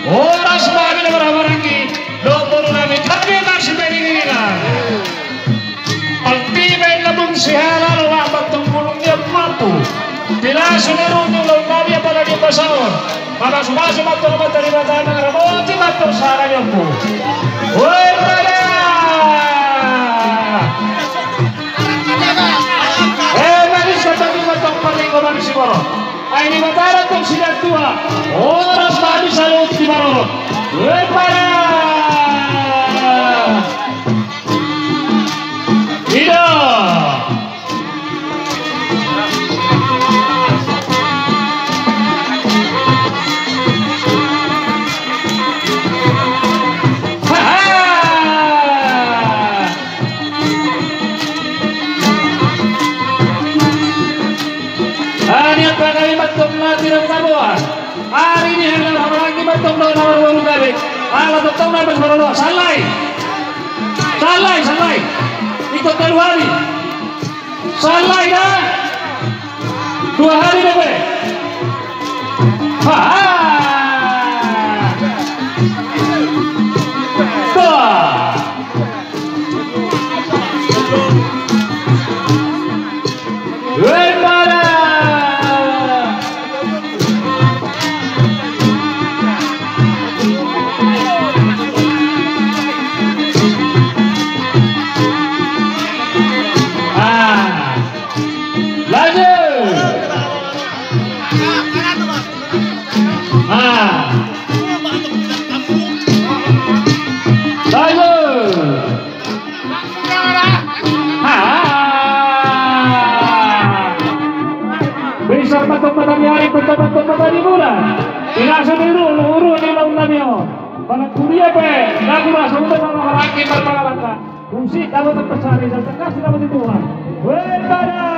Oras babi na barabarangki, loko namin kami masih penginginan. Pagtibay na mong sihara, lawabat ng bulong niya mato. Tinasunero ng launawya pala ni Basaon. Mga sumasimat ng matalibatan ng ramoti mato sa kanyang po. Uy, pala! Manis ka tagi matang paling kumang siguro. Ay ni mataran kong sinagtua. Oras babi sa loob di marunod. Uy, pala! Ida! Hanya pakai batok natin ang tabuan. Hari ini adalah lagi batok na nawaru gabi. Ala batok na baru salai. Salai, salai. Ikut keluari. Salai dah. 2 hari dah be. Ha. Bisa matang-matang hari matang-matang di bulan. Inasa biru uru di laut namio. Pada kuliah pe, lagu rasa untuk orang-orang berpengalaman. Fungsi kalau terpesari dan terkasih dapat Tuhan. Wendara.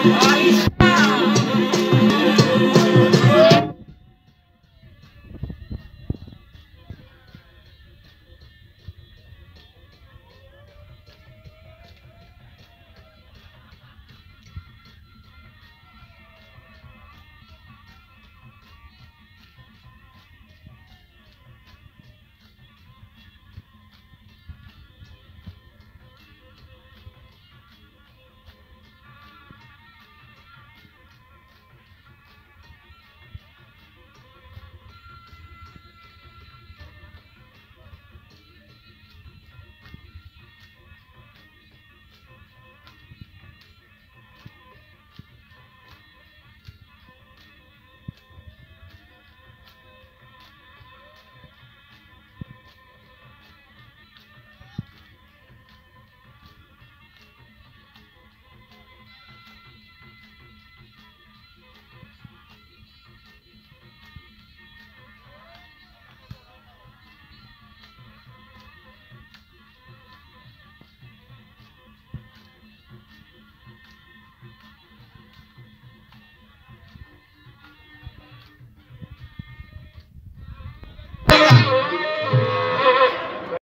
Ay,